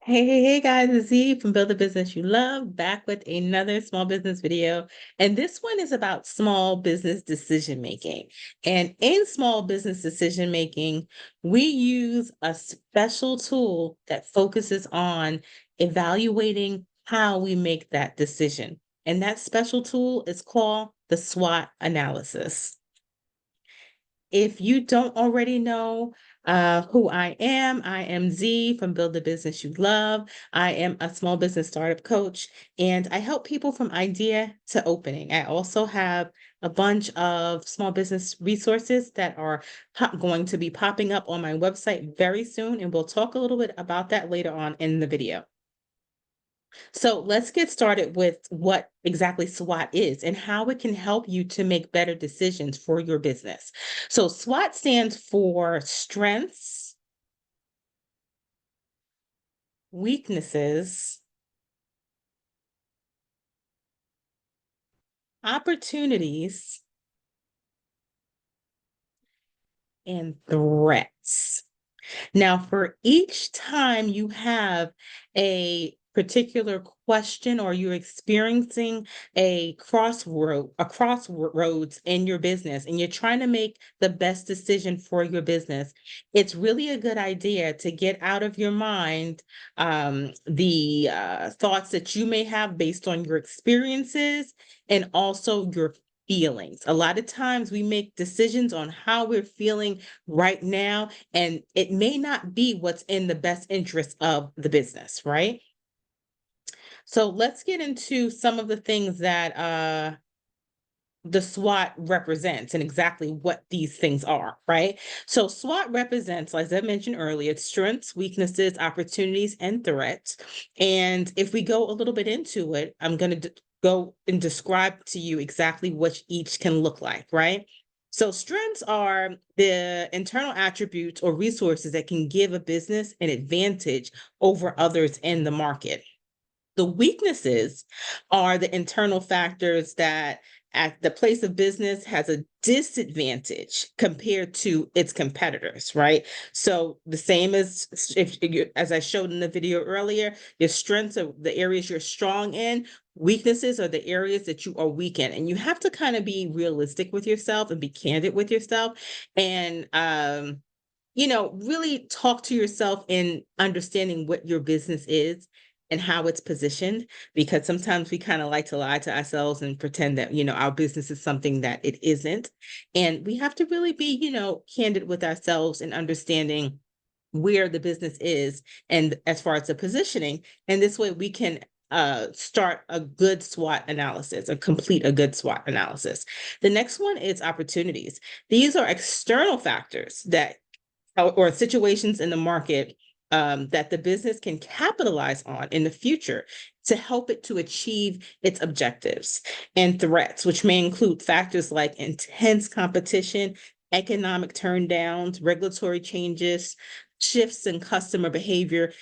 Hey guys, it's Z from Build a Business You Love, back with another small business video. And this one is about small business decision making. And in small business decision making, we use a special tool that focuses on evaluating how we make that decision. And that special tool is called the SWOT analysis. If you don't already know who I am Z from Build the Business You Love. I am a small business startup coach, and I help people from idea to opening. I also have a bunch of small business resources that are going to be popping up on my website very soon, and we'll talk a little bit about that later on in the video. So let's get started with what exactly SWOT is and how it can help you to make better decisions for your business. So SWOT stands for strengths, weaknesses, opportunities, and threats. Now, for each time you have a particular question or you're experiencing a crossroads in your business and you're trying to make the best decision for your business, it's really a good idea to get out of your mind the thoughts that you may have based on your experiences and also your feelings. A lot of times we make decisions on how we're feeling right now, and it may not be what's in the best interest of the business, right? So let's get into some of the things that the SWOT represents and exactly what these things are, right? So SWOT represents, as I mentioned earlier, strengths, weaknesses, opportunities, and threats. And if we go a little bit into it, I'm going to go and describe to you exactly what each can look like, right? So strengths are the internal attributes or resources that can give a business an advantage over others in the market. The weaknesses are the internal factors that at the place of business has a disadvantage compared to its competitors, right? So the same as as I showed in the video earlier, your strengths are the areas you're strong in, weaknesses are the areas that you are weak in. And you have to kind of be realistic with yourself and be candid with yourself and really talk to yourself in understanding what your business is and how it's positioned, because sometimes we kind of like to lie to ourselves and pretend that, our business is something that it isn't. And we have to really be, candid with ourselves and understanding where the business is and as far as the positioning. And this way we can start a good SWOT analysis or complete a good SWOT analysis. The next one is opportunities. These are external factors that or situations in the market that the business can capitalize on in the future to help it to achieve its objectives, and threats, which may include factors like intense competition, economic turndowns, regulatory changes, shifts in customer behavior,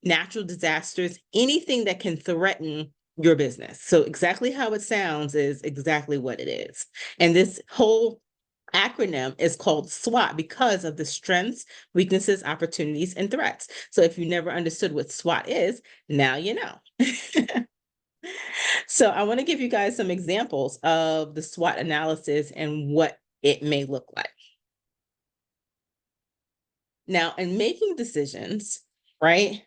natural disasters, anything that can threaten your business. So exactly how it sounds is exactly what it is. And this whole acronym is called SWOT because of the strengths, weaknesses, opportunities, and threats. So if you never understood what SWOT is, now you know. So I want to give you guys some examples of the SWOT analysis and what it may look like. Now, in making decisions, right,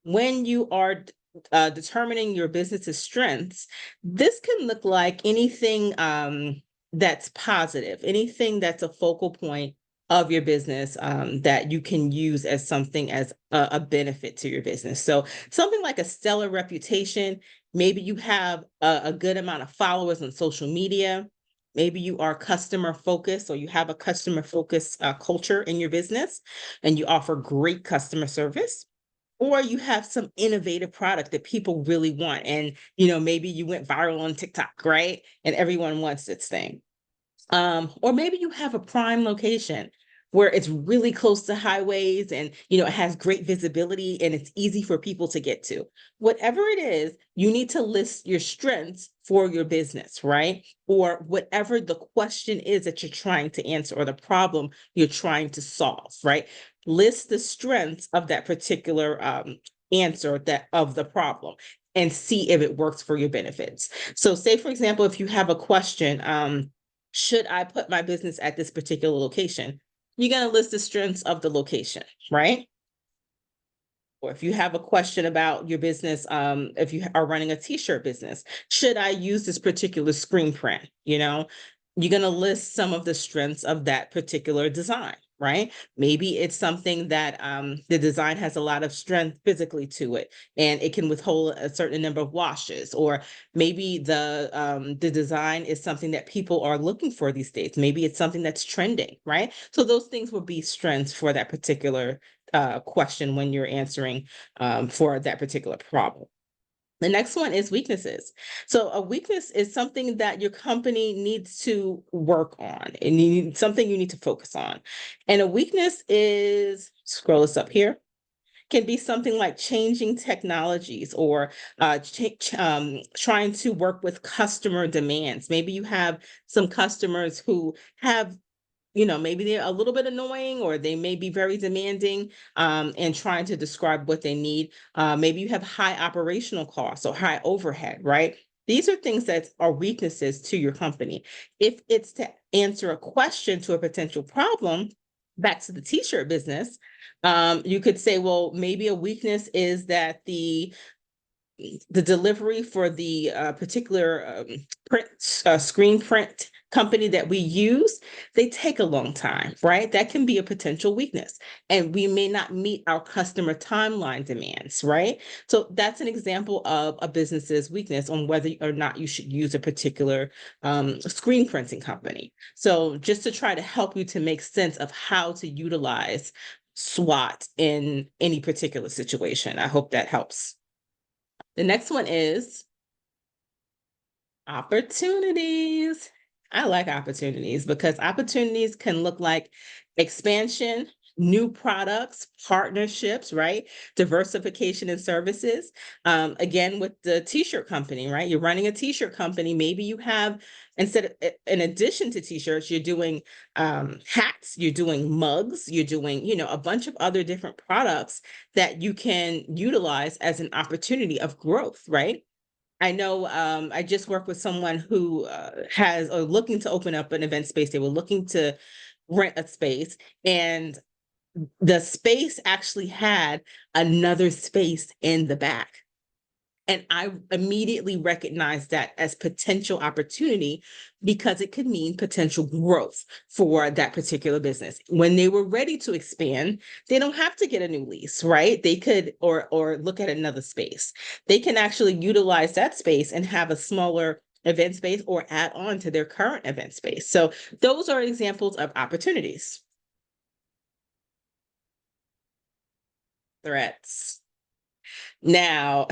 when you are determining your business's strengths, this can look like anything that's positive, anything that's a focal point of your business that you can use as something as a benefit to your business. So something like a stellar reputation, maybe you have a good amount of followers on social media. Maybe you are customer focused or you have a customer focused culture in your business and you offer great customer service, or you have some innovative product that people really want. And, maybe you went viral on TikTok, right? And everyone wants this thing. Or maybe you have a prime location where it's really close to highways and, it has great visibility and it's easy for people to get to. Whatever it is, you need to list your strengths for your business, right? Or whatever the question is that you're trying to answer or the problem you're trying to solve, right? List the strengths of that particular answer that of the problem and see if it works for your benefits. So say, for example, if you have a question, should I put my business at this particular location? You're going to list the strengths of the location, right? Or if you have a question about your business, if you are running a t-shirt business, should I use this particular screen print? You're going to list some of the strengths of that particular design, right? Maybe it's something that the design has a lot of strength physically to it, and it can withhold a certain number of washes. Or maybe the design is something that people are looking for these days. Maybe it's something that's trending, right? So those things will be strengths for that particular question when you're answering for that particular problem. The next one is weaknesses. So a weakness is something that your company needs to work on, and something you need to focus on. And a weakness is, scroll this up here, can be something like changing technologies, or trying to work with customer demands. Maybe you have some customers who have, maybe they're a little bit annoying, or they may be very demanding, and trying to describe what they need. Maybe you have high operational costs or high overhead, right? These are things that are weaknesses to your company. If it's to answer a question to a potential problem, back to the t-shirt business, you could say, well, maybe a weakness is that the delivery for the particular print screen print company that we use, they take a long time, right? That can be a potential weakness, and we may not meet our customer timeline demands, right? So that's an example of a business's weakness on whether or not you should use a particular screen printing company. So just to try to help you to make sense of how to utilize SWOT in any particular situation. I hope that helps. The next one is opportunities. I like opportunities because opportunities can look like expansion, new products, partnerships, right? Diversification in services. Again, with the t-shirt company, right? You're running a t-shirt company. Maybe you have, in addition to t-shirts, you're doing hats, you're doing mugs, you're doing, a bunch of other different products that you can utilize as an opportunity of growth, right? I know I just worked with someone who has or looking to open up an event space. They were looking to rent a space, and the space actually had another space in the back. And I immediately recognized that as potential opportunity, because it could mean potential growth for that particular business. When they were ready to expand, they don't have to get a new lease, right? They could or look at another space. They can actually utilize that space and have a smaller event space or add on to their current event space. So those are examples of opportunities. Threats. Now,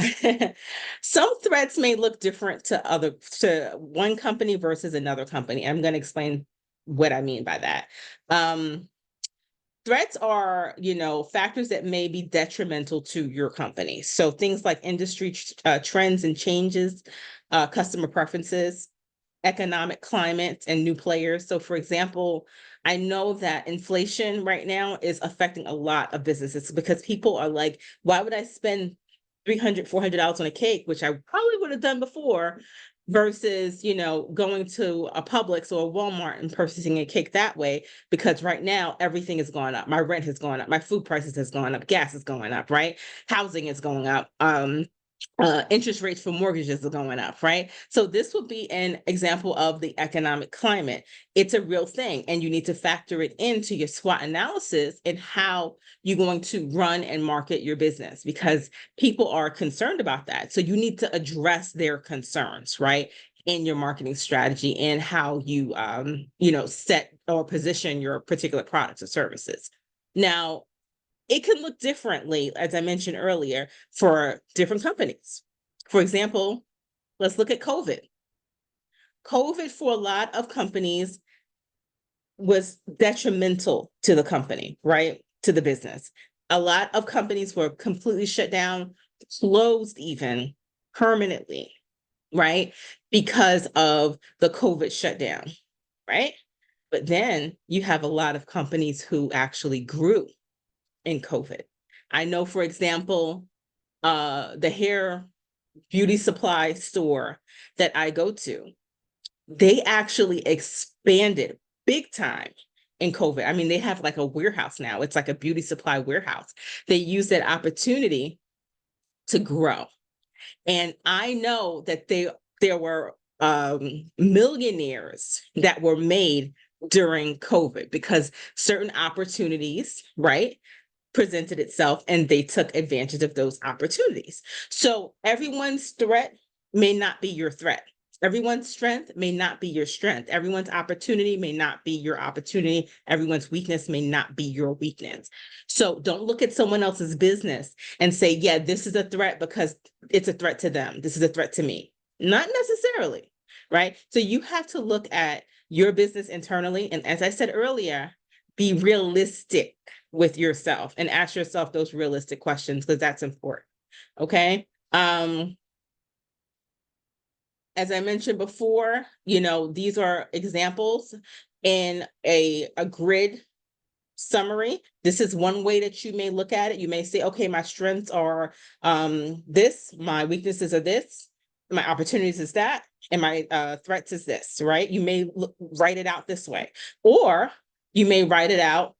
some threats may look different to one company versus another company. I'm going to explain what I mean by that. Threats are, factors that may be detrimental to your company. So things like industry trends and changes, customer preferences, economic climate, and new players. So for example, I know that inflation right now is affecting a lot of businesses because people are like, why would I spend $300, $400 on a cake, which I probably would have done before, versus, going to a Publix or a Walmart and purchasing a cake that way, because right now everything is going up. My rent has gone up, my food prices has gone up, gas is going up, right? Housing is going up. Interest rates for mortgages are going up, right? So this would be an example of the economic climate. It's a real thing, and you need to factor it into your SWOT analysis and how you're going to run and market your business, because people are concerned about that. So you need to address their concerns, right, in your marketing strategy and how you, set or position your particular products or services. Now, it can look differently, as I mentioned earlier, for different companies. For example, let's look at COVID. COVID for a lot of companies was detrimental to the company, right? To the business. A lot of companies were completely shut down, closed even permanently, right? Because of the COVID shutdown, right? But then you have a lot of companies who actually grew in COVID. I know, for example, the hair beauty supply store that I go to, they actually expanded big time in COVID. I mean, they have like a warehouse now. It's like a beauty supply warehouse. They use that opportunity to grow. And I know that there were millionaires that were made during COVID because certain opportunities, right, presented itself and they took advantage of those opportunities. So everyone's threat may not be your threat. Everyone's strength may not be your strength. Everyone's opportunity may not be your opportunity. Everyone's weakness may not be your weakness. So don't look at someone else's business and say, yeah, this is a threat because it's a threat to them. This is a threat to me. Not necessarily, right? So you have to look at your business internally. And as I said earlier, be realistic with yourself and ask yourself those realistic questions because that's important. Okay. As I mentioned before, these are examples in a grid summary. This is one way that you may look at it. You may say, okay, my strengths are this, my weaknesses are this, my opportunities is that, and my threats is this, right? You may write it out this way, or you may write it out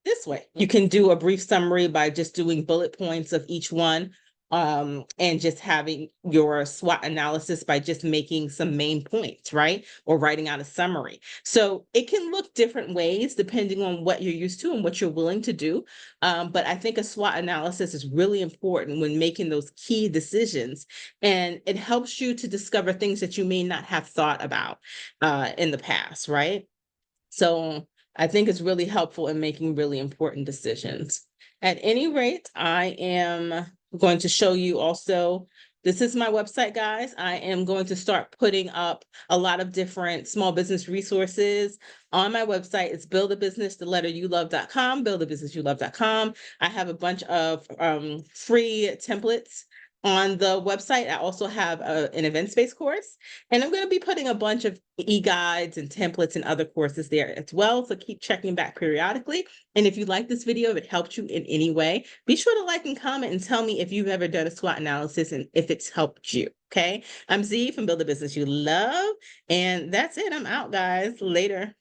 this way. You can do a brief summary by just doing bullet points of each one, and just having your SWOT analysis by just making some main points, right? Or writing out a summary. So it can look different ways depending on what you're used to and what you're willing to do. But I think a SWOT analysis is really important when making those key decisions, and it helps you to discover things that you may not have thought about in the past, right? So I think it's really helpful in making really important decisions. At any rate, I am going to show you also, this is my website, guys. I am going to start putting up a lot of different small business resources on my website. It's buildabusiness.com, buildabusinessyouLove.com. I have a bunch of free templates on the website. I also have an event space course, and I'm going to be putting a bunch of e-guides and templates and other courses there as well. So keep checking back periodically. And if you like this video, if it helped you in any way, be sure to like and comment and tell me if you've ever done a SWOT analysis and if it's helped you. Okay. I'm Z from Build a Business You Love. And that's it. I'm out, guys. Later.